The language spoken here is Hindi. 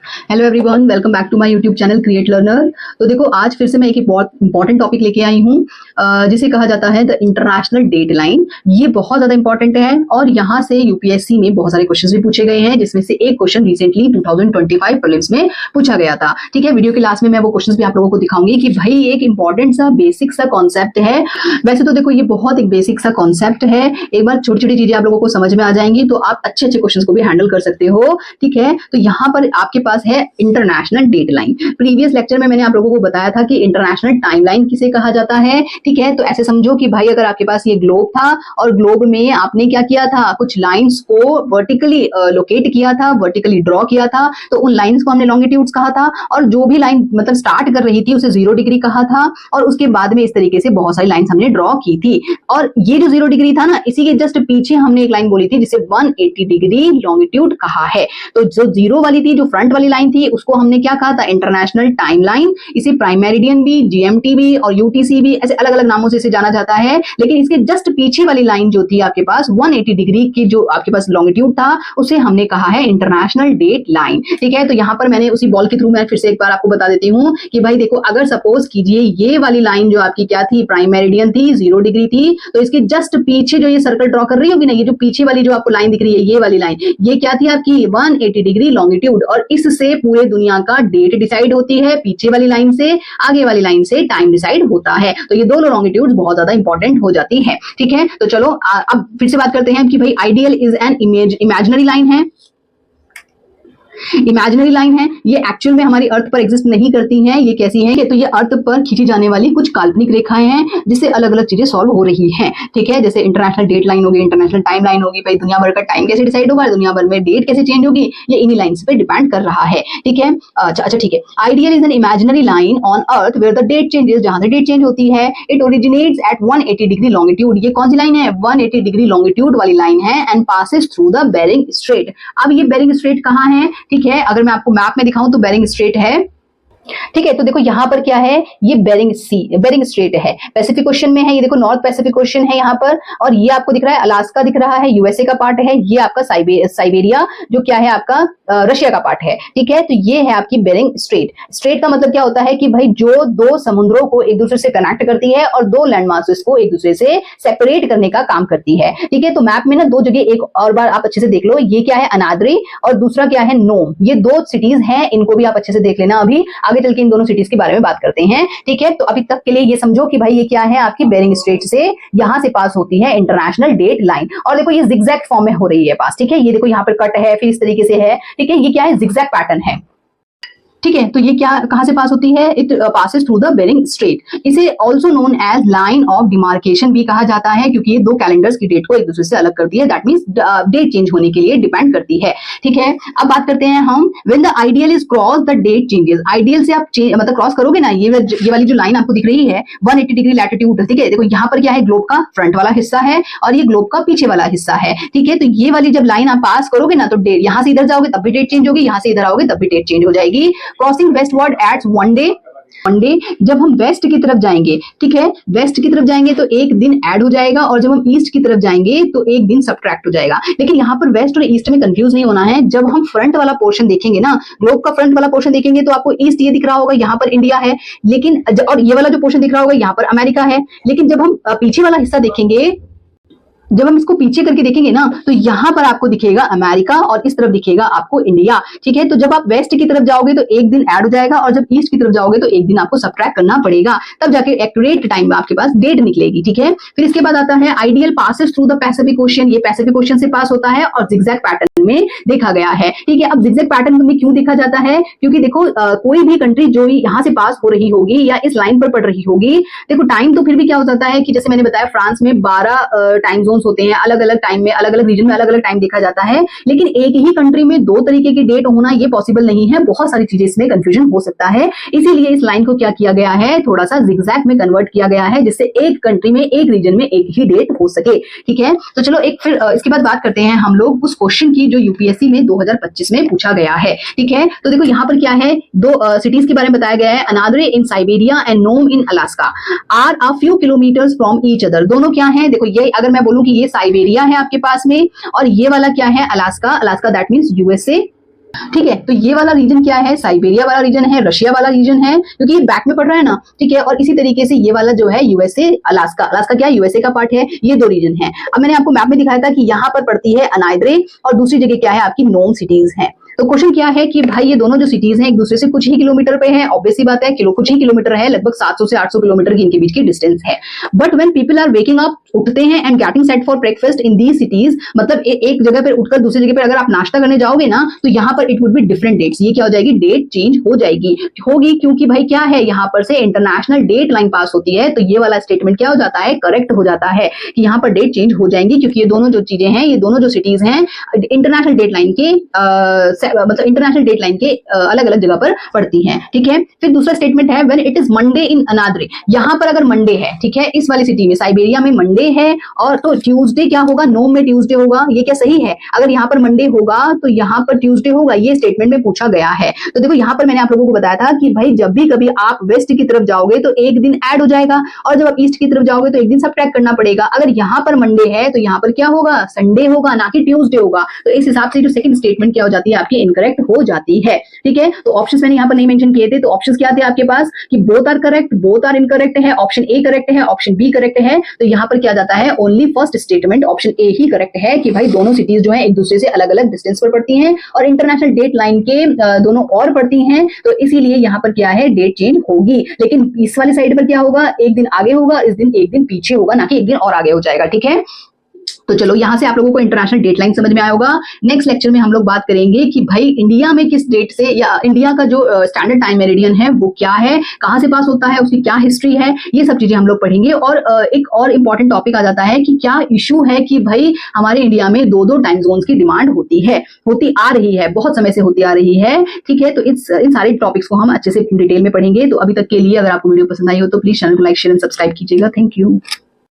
Hello everyone, welcome back to my YouTube channel Create Learner. तो देखो, आज फिर से मैं एक बहुत इंपॉर्टेंट टॉपिक लेके आई हूँ जिसे कहा जाता है द इंटरनेशनल डेट लाइन। ये बहुत ज्यादा इंपॉर्टेंट है और यहाँ से यूपीएससी में बहुत सारे क्वेश्चंस भी पूछे गए हैं, जिसमें से एक क्वेश्चन रिसेंटली 2025 प्रीलिम्स में पूछा गया था। ठीक है, वीडियो के लास्ट में मैं वो क्वेश्चंस भी आप लोगों को दिखाऊंगी कि भाई एक इंपॉर्टेंट सा बेसिक सा कॉन्सेप्ट है। वैसे तो देखो, ये बहुत एक बेसिक सा कॉन्सेप्ट है, एक बार छोटी छोटी चीजें आप लोगों को समझ में आ जाएंगी तो आप अच्छे अच्छे क्वेश्चन को भी हैंडल कर सकते हो। ठीक है, तो यहाँ पर आपके पास है international date line. Previous lecture में मैंने आप लोगों को बताया था कि इंटरनेशनल टाइमलाइन किसे कहा जाता है। ठीक है, तो ऐसे समझो कि भाई अगर आपके पास ये ग्लोब था और ग्लोब में आपने क्या किया था, कुछ लाइंस को वर्टिकली लोकेट किया था, वर्टिकली ड्रॉ किया था, तो उन लाइंस को हमने लॉन्गिट्यूड्स कहा था। और जो भी लाइन मतलब स्टार्ट कर रही थी उसे 0 डिग्री कहा था, और उसके बाद में इस तरीके से बहुत सारी लाइंस हमने ड्रॉ की थी। और ये जो 0 डिग्री था ना, इसी के जस्ट पीछे हमने एक लाइन बोली थी जिसे 180 डिग्री लॉन्गिट्यूड कहा है। तो जो 0 वाली थी, जो फ्रंट वाली लाइन थी, उसको हमने क्या कहा था, इंटरनेशनल टाइम लाइन। इसे प्राइम मेरिडियन भी, जीएमटी भी और यूटीसी भी, ऐसे अलग अलग नामों से इसे जाना जाता है। लेकिन इसके जस्ट पीछे वाली लाइन जो थी आपके पास 180 डिग्री की, जो आपके पास लॉन्गिट्यूड था, उसे हमने कहा है इंटरनेशनल डेट लाइन। ठीक है, तो यहां पर मैंने उसी बॉल के थ्रू मैं फिर से एक बार आपको बता देती हूँ कि भाई देखो, अगर सपोज कीजिए ये वाली लाइन जो आपकी क्या थी, प्राइम मेरिडियन थी, 0 डिग्री थी, तो इसके जस्ट पीछे जो ये सर्कल ड्रॉ कर रही होगी ना, ये जो पीछे वाली जो आपको लाइन दिख रही है, ये वाली लाइन, ये क्या थी आपकी 180 डिग्री लॉन्गिट्यूड। और इससे पूरे दुनिया का डेट डिसाइड होती है, पीछे वाली लाइन से, आगे वाली लाइन से टाइम डिसाइड होता है। तो ये दोनों लॉन्गिट्यूड बहुत ज्यादा इंपॉर्टेंट हो जाती है। ठीक है, तो चलो अब फिर से बात करते हैं कि भाई ideal is an imaginary line है। इमेजिनरी लाइन है, ये एक्चुअल में हमारी अर्थ पर एग्जिस्ट नहीं करती हैं। ये कैसी हैं कि तो ये अर्थ पर खींची जाने वाली कुछ काल्पनिक रेखाएं हैं जिससे अलग अलग चीजें सॉल्व हो रही हैं। ठीक है, जैसे इंटरनेशनल डेट लाइन होगी, इंटरनेशनल टाइम लाइन होगी, भाई दुनिया भर का टाइम कैसे डिसाइड होगा, दुनिया भर में डेट कैसे चेंज होगी, ये इन्हीं लाइंस पे डिपेंड कर रहा है। ठीक है, अच्छा ठीक है। Ideal is an imaginary line on earth where the date changes, जहां से डेट चेंज होती है। It originates at 180 degree longitude. ये कौन सी लाइन है, 180 डिग्री लॉन्गिट्यूड वाली लाइन है, and passes through the Bering Strait. अब ये बेरिंग स्ट्रेट कहां है? ठीक है, अगर मैं आपको मैप में दिखाऊं तो बेरिंग स्ट्रेट है। ठीक है, तो देखो यहाँ पर क्या है, ये बेरिंग स्ट्रेट है, पैसिफिक ओशन में है। ये देखो नॉर्थ पैसिफिक ओशन है यहाँ पर, और ये आपको दिख रहा है अलास्का दिख रहा है, यूएसए का पार्ट है। ये आपका साइबेरिया जो क्या है आपका रशिया का पार्ट है। ठीक है, तो ये है आपकी बेरिंग स्ट्रेट। स्ट्रेट का मतलब क्या होता है कि भाई जो दो समुद्रों को एक दूसरे से कनेक्ट करती है और दो लैंड मासेस को एक दूसरे से सेपरेट करने का काम करती है। ठीक है, तो मैप में ना दो जगह एक और बार आप अच्छे से देख लो, ये क्या है अनाद्रि और दूसरा क्या है नोम। ये दो सिटीज हैं, इनको भी आप अच्छे से देख लेना। अभी आगे चल के इन दोनों सिटीज के बारे में बात करते हैं। ठीक है, तो अभी तक के लिए ये समझो कि भाई ये क्या है, आपकी बेरिंग स्ट्रेट से यहां से पास होती है इंटरनेशनल डेट लाइन। और देखो ये जिगजैग फॉर्म में हो रही है पास। ठीक है, ये देखो यहाँ पर कट है, फिर इस तरीके से है। ठीक है, ये क्या है, जिगजैग पैटर्न है। ठीक है, तो ये क्या कहां से पास होती है, it passes through the Bering Strait. इसे also known as line of demarcation भी कहा जाता है, क्योंकि ये दो कैलेंडर्स की डेट को एक दूसरे से अलग करती है। दैट मींस डेट चेंज होने के लिए डिपेंड करती है। ठीक है, अब बात करते हैं हम, when the ideal is cross the date changes. Ideal से आप मतलब क्रॉस करोगे ना, ये वाली जो लाइन आपको दिख रही है 180 डिग्री लैटिट्यूड। ठीक है, देखो यहाँ पर क्या है, ग्लोब का फ्रंट वाला हिस्सा है और ये ग्लोब का पीछे वाला हिस्सा है। ठीक है, तो ये वाली जब लाइन आप पास करोगे ना, तो डेट यहां से इधर जाओगे तब भी डेट चेंज होगी, यहां से इधर आओगे तब भी डेट चेंज हो जाएगी। Crossing westward adds one day. जब हम वेस्ट की तरफ जाएंगे, ठीक है, वेस्ट की तरफ जाएंगे तो एक दिन ऐड हो जाएगा, और जब हम ईस्ट की तरफ जाएंगे तो एक दिन सबट्रैक्ट हो जाएगा। लेकिन यहाँ पर वेस्ट और ईस्ट में कंफ्यूज नहीं होना है। जब हम फ्रंट वाला पोर्शन देखेंगे ना, ग्लोब का फ्रंट वाला पोर्शन देखेंगे तो आपको ईस्ट ये दिख रहा होगा, यहाँ पर इंडिया है। लेकिन और ये वाला जो पोर्शन दिख रहा होगा, यहाँ पर अमेरिका है। लेकिन जब हम पीछे वाला हिस्सा देखेंगे, जब हम इसको पीछे करके देखेंगे ना, तो यहां पर आपको दिखेगा अमेरिका और इस तरफ दिखेगा आपको इंडिया। ठीक है, तो जब आप वेस्ट की तरफ जाओगे तो एक दिन ऐड हो जाएगा, और जब ईस्ट की तरफ जाओगे तो एक दिन आपको सबट्रैक्ट करना पड़ेगा, तब जाके एक्यूरेट टाइम में आपके पास डेट निकलेगी। ठीक है, फिर इसके बाद आता है ideal passes through the Pacific ocean. ये पैसिफिक ओशन से पास होता है और जिगजैग पैटर्न में देखा गया है। ठीक है, अब जिगजैग पैटर्न में क्यों देखा जाता है, क्योंकि देखो कोई भी कंट्री जो यहाँ से पास हो रही होगी या इस लाइन पर पड़ रही होगी, देखो टाइम तो फिर भी क्या हो जाता है कि जैसे मैंने बताया फ्रांस में 12 टाइम जोन्स होते हैं, अलग अलग टाइम में, अलग अलग रीजन में अलग अलग टाइम देखा जाता है। लेकिन एक ही कंट्री में दो तरीके की डेट होना ये पॉसिबल नहीं है, बहुत सारी चीजें इसमें कंफ्यूजन हो सकता है। इसीलिए इस लाइन को क्या किया गया है, थोड़ा सा जिगजैग में कन्वर्ट किया गया है, जिससे एक कंट्री में, एक रीजन में एक ही डेट हो सके। ठीक है, तो चलो एक फिर इसके बाद बात करते हैं हम लोग उस क्वेश्चन की जो यूपीएससी में 2025 में पूछा गया है। ठीक है, तो देखो यहाँ पर क्या है, दो सिटीज के बारे में बताया गया है, Anadyr in Siberia and Nome in Alaska are a few kilometres from each other. दोनों क्या है, देखो ये अगर मैं बोलूं कि ये साइबेरिया है आपके पास में, और ये वाला क्या है Alaska. Alaska that means USA. ठीक है, तो ये वाला रीजन क्या है, साइबेरिया वाला रीजन है, रशिया वाला रीजन है, क्योंकि ये बैक में पड़ रहा है ना। ठीक है, और इसी तरीके से ये वाला जो है यूएसए, अलास्का, अलास्का क्या यूएसए का पार्ट है, ये दो रीजन है। अब मैंने आपको मैप में दिखाया था कि यहाँ पर पड़ती है अनाइद्रे और दूसरी जगह क्या है आपकी नोम सिटीज है। तो क्वेश्चन क्या है कि भाई ये दोनों जो सिटीज हैं एक दूसरे से कुछ ही किलोमीटर पे हैं, ऑब्वियस सी बात है, कुछ ही किलोमीटर है, लगभग 700 से 800 किलोमीटर की इनके बीच की डिस्टेंस है। But when people are waking up, उठते हैं and getting set for breakfast in these cities, मतलब एक जगह पर उठकर दूसरी जगह पर अगर आप नाश्ता करने जाओगे ना, तो यहाँ पर it would be different dates. ये क्या हो जाएगी, डेट चेंज हो जाएगी, होगी, क्योंकि भाई क्या है, यहाँ पर से इंटरनेशनल डेट लाइन पास होती है। तो ये वाला स्टेटमेंट क्या हो जाता है, करेक्ट हो जाता है कि यहाँ पर डेट चेंज हो जाएंगी, क्योंकि ये दोनों जो चीजें हैं, ये दोनों जो सिटीज हैं इंटरनेशनल डेट लाइन के मतलब इंटरनेशनल डेट लाइन के अलग अलग जगह पर पड़ती हैं। ठीक है, फिर दूसरा स्टेटमेंट है व्हेन इट इज मंडे इन अनाद्रे, यहां पर अगर मंडे है, ठीक है, इस वाली सिटी में साइबेरिया में मंडे है, और तो ट्यूसडे क्या होगा, नोम में ट्यूसडे होगा। ये क्या सही है, अगर यहाँ पर मंडे होगा तो यहाँ पर ट्यूसडे होगा, ये स्टेटमेंट में पूछा गया है। तो देखो यहाँ पर मैंने आप लोगों को बताया था कि भाई जब भी कभी आप वेस्ट की तरफ जाओगे तो एक दिन ऐड हो जाएगा, और जब आप ईस्ट की तरफ जाओगे तो एक दिन सबट्रैक्ट करना पड़ेगा। अगर यहाँ पर मंडे है तो यहाँ पर क्या होगा, संडे होगा, ना कि ट्यूसडे होगा। तो इस हिसाब से जो सेकंड स्टेटमेंट क्या हो जाती है आपकी, इनकरेक्ट हो जाती है। ठीक है, तो ऑप्शंस मैंने यहाँ पर नहीं मेंशन किए थे, तो ऑप्शंस क्या थे आपके पास कि both are correct, both are incorrect है, ऑप्शन ए करेक्ट है, ऑप्शन बी करेक्ट है। तो यहाँ पर क्या जाता है, only first statement option A ही करेक्ट है कि भाई दोनों सिटीज जो है एक दूसरे से अलग अलग डिस्टेंस पर पड़ती हैं और इंटरनेशनल डेट लाइन के दोनों और पड़ती हैं, तो इसीलिए यहाँ पर क्या है, डेट चेंज होगी। लेकिन इस वाली साइड पर क्या होगा, एक दिन आगे होगा, इस दिन एक दिन पीछे होगा, ना कि एक दिन और आगे हो जाएगा। ठीक है, तो चलो यहां से आप लोगों को इंटरनेशनल डेटलाइन समझ में आया होगा। नेक्स्ट लेक्चर में हम लोग बात करेंगे कि भाई इंडिया में किस डेट से, या इंडिया का जो स्टैंडर्ड टाइम मेरिडियन है वो क्या है, कहां से पास होता है, उसकी क्या हिस्ट्री है, ये सब चीजें हम लोग पढ़ेंगे। और एक और इंपॉर्टेंट टॉपिक आ जाता है कि क्या इशू है कि भाई हमारे इंडिया में दो टाइम जोन्स की डिमांड होती आ रही है, बहुत समय से होती आ रही है। ठीक है, तो इन सारे टॉपिक्स को हम अच्छे से डिटेल में पढ़ेंगे। तो अभी तक के लिए अगर आपको वीडियो पसंद आई हो तो प्लीज चैनल को लाइक, शेयर एंड सब्सक्राइब कीजिएगा। Thank you.